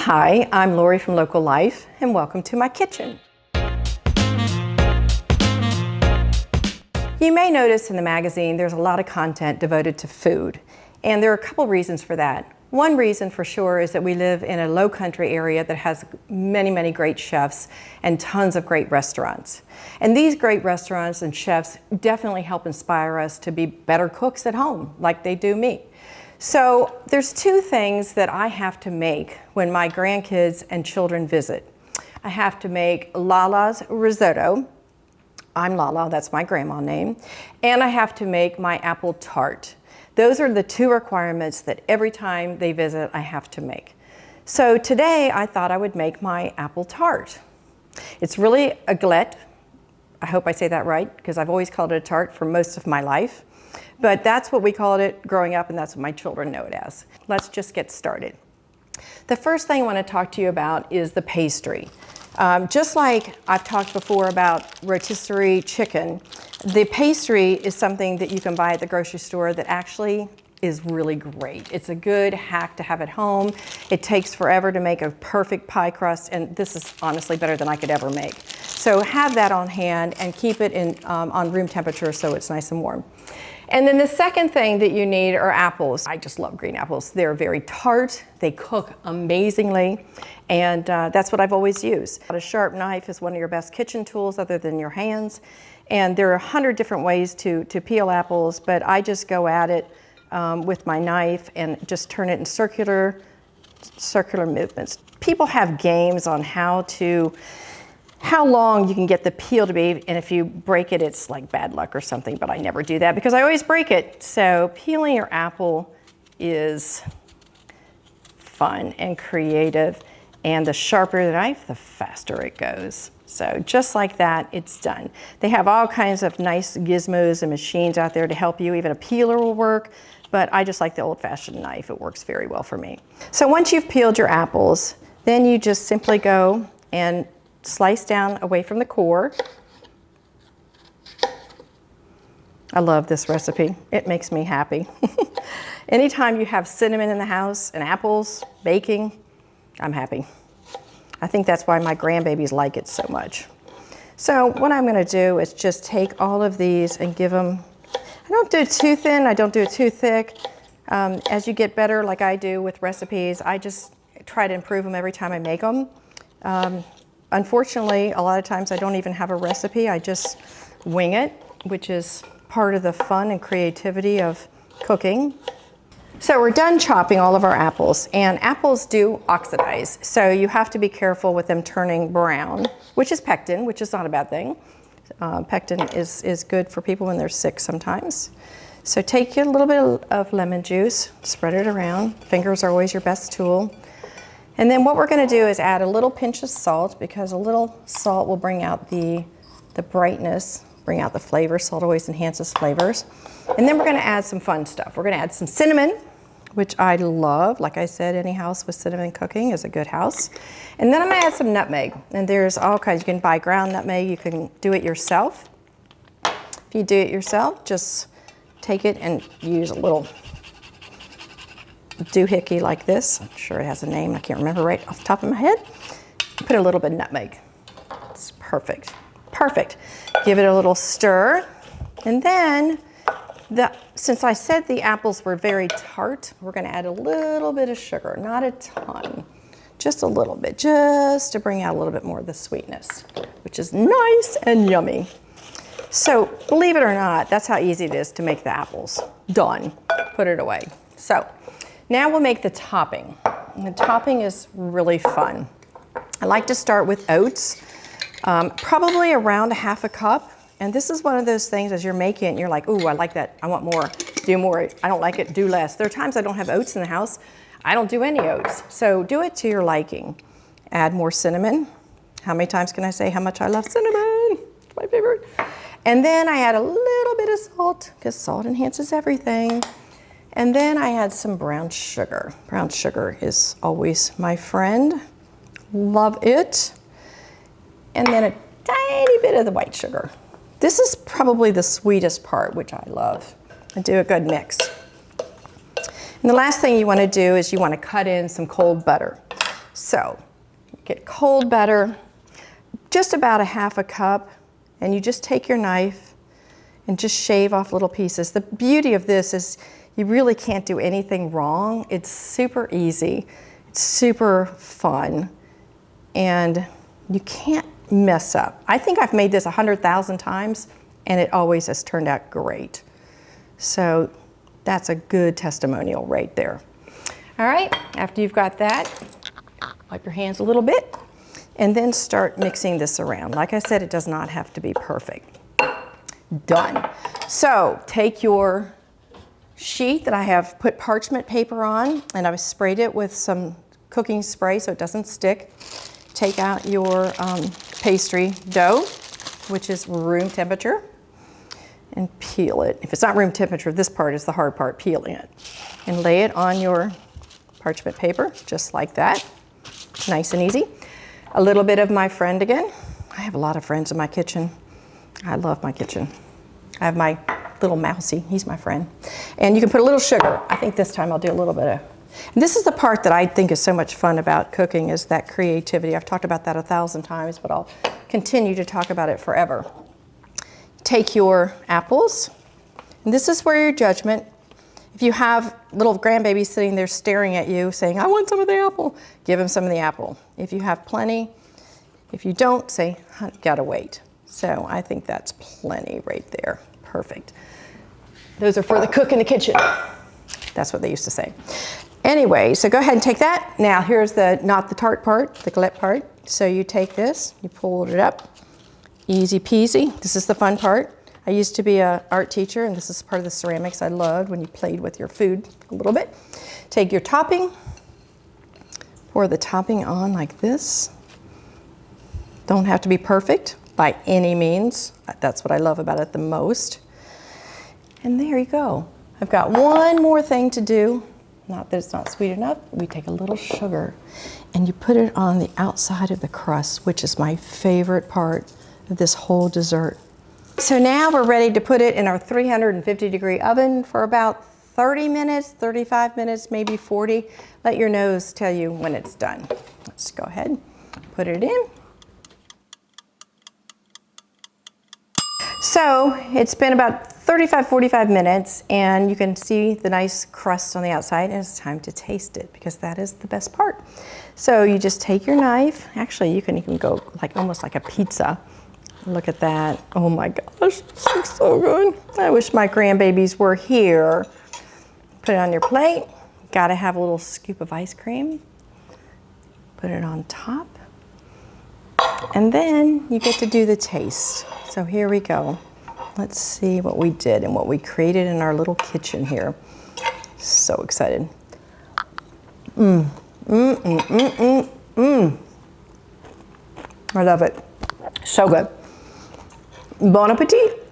Hi, I'm Lori from Local Life, and welcome to my kitchen. You may notice in the magazine there's a lot of content devoted to food, and there are a couple reasons for that. One reason for sure is that we live in a low country area that has many great chefs and tons of great restaurants. And these great restaurants and chefs definitely help inspire us to be better cooks at home, like they do me. So there's two things that I have to make when my grandkids and children visit. I have to make Lala's risotto. I'm Lala, that's my grandma name. And I have to make my apple tart. Those are the two requirements that every time they visit I have to make. So today I thought I would make my apple tart. It's really a galette. I hope I say that right, because I've always called it a tart for most of my life. But that's what we called it growing up, and that's what my children know it as. Let's just get started. The first thing I want to talk to you about is the pastry. Just like I've talked before about rotisserie chicken, the pastry is something that you can buy at the grocery store that actually is really great. It's a good hack to have at home. It takes forever to make a perfect pie crust, and this is honestly better than I could ever make. So have that on hand and keep it on room temperature so it's nice and warm. And then the second thing that you need are apples. I just love green apples. They're very tart, they cook amazingly, and that's what I've always used. A sharp knife is one of your best kitchen tools other than your hands. And there are 100 different ways to peel apples, but I just go at it with my knife and just turn it in circular movements. People have games on how long you can get the peel to be, and if you break it, it's like bad luck or something, but I never do that because I always break it. So peeling your apple is fun and creative, and the sharper the knife, the faster it goes. So just like that, it's done. They have all kinds of nice gizmos and machines out there to help you. Even a peeler will work, but I just like the old-fashioned knife. It works very well for me. So once you've peeled your apples, then you just simply go and slice down away from the core. I love this recipe. It makes me happy. Anytime you have cinnamon in the house and apples, baking, I'm happy. I think that's why my grandbabies like it so much. So what I'm going to do is just take all of these and give them, I don't do it too thin, I don't do it too thick. As you get better, like I do with recipes, I just try to improve them every time I make them. Unfortunately, a lot of times I don't even have a recipe. I just wing it, which is part of the fun and creativity of cooking. So we're done chopping all of our apples, and apples do oxidize. So you have to be careful with them turning brown, which is pectin, which is not a bad thing. Pectin is good for people when they're sick sometimes. So take a little bit of lemon juice, spread it around. Fingers are always your best tool. And then what we're going to do is add a little pinch of salt, because a little salt will bring out the brightness, bring out the flavor. Salt always enhances flavors. And then we're going to add some fun stuff. We're going to add some cinnamon, which I love. Like I said, any house with cinnamon cooking is a good house. And then I'm going to add some nutmeg. And there's all kinds. You can buy ground nutmeg. You can do it yourself. If you do it yourself, just take it and use a little doohickey like this. I'm sure it has a name. I can't remember right off the top of my head. Put a little bit of nutmeg. It's perfect. Perfect. Give it a little stir. And then, since I said the apples were very tart, we're going to add a little bit of sugar. Not a ton. Just a little bit. Just to bring out a little bit more of the sweetness, which is nice and yummy. So, believe it or not, that's how easy it is to make the apples. Done. Put it away. So, now we'll make the topping. And the topping is really fun. I like to start with oats, probably around a half a cup. And this is one of those things as you're making it, and you're like, ooh, I like that. I want more. Do more. I don't like it. Do less. There are times I don't have oats in the house. I don't do any oats. So do it to your liking. Add more cinnamon. How many times can I say how much I love cinnamon? It's my favorite. And then I add a little bit of salt, because salt enhances everything. And then I add some brown sugar. Brown sugar is always my friend. Love it. And then a tiny bit of the white sugar. This is probably the sweetest part, which I love. And do a good mix. And the last thing you want to do is you want to cut in some cold butter. So get cold butter, just about a half a cup, and you just take your knife and just shave off little pieces. The beauty of this is you really can't do anything wrong. It's super easy, it's super fun, and you can't mess up. I think I've made this 100,000 times and it always has turned out great. So that's a good testimonial right there. All right, after you've got that, wipe your hands a little bit and then start mixing this around. Like I said, it does not have to be perfect. Done. So take your sheet that I have put parchment paper on, and I've sprayed it with some cooking spray so it doesn't stick. Take out your pastry dough, which is room temperature, and peel it. If it's not room temperature, this part is the hard part, peeling it. And lay it on your parchment paper, just like that. Nice and easy. A little bit of my friend again. I have a lot of friends in my kitchen. I love my kitchen. I have my little mousey, he's my friend. And you can put a little sugar. I think this time I'll do a little bit of, and this is the part that I think is so much fun about cooking, is that creativity. I've talked about that 1,000 times, but I'll continue to talk about it forever. Take your apples, and this is where your judgment. If you have little grandbabies sitting there staring at you saying, I want some of the apple, give them some of the apple. If you have plenty, if you don't, say, gotta wait. So I think that's plenty right there. Perfect. Those are for the cook in the kitchen. That's what they used to say. Anyway, so go ahead and take that. Now here's not the tart part, the Galette part. So you take this, you pull it up, easy peasy. This is the fun part. I used to be an art teacher, and this is part of the ceramics I loved when you played with your food a little bit. Take your topping, pour the topping on like this. Don't have to be perfect by any means. That's what I love about it the most. And there you go. I've got one more thing to do. Not that it's not sweet enough. We take a little sugar and you put it on the outside of the crust, which is my favorite part of this whole dessert. So now we're ready to put it in our 350-degree oven for about 30 minutes, 35 minutes, maybe 40. Let your nose tell you when it's done. Let's go ahead, put it in. So it's been about 35, 45 minutes, and you can see the nice crust on the outside, and it's time to taste it, because that is the best part. So you just take your knife. Actually, you can even go like almost like a pizza. Look at that. Oh my gosh, this looks so good. I wish my grandbabies were here. Put it on your plate. Gotta have a little scoop of ice cream. Put it on top. And then you get to do the taste. So here we go. Let's see what we did and what we created in our little kitchen here. So excited. I love it. So good. Bon appetit.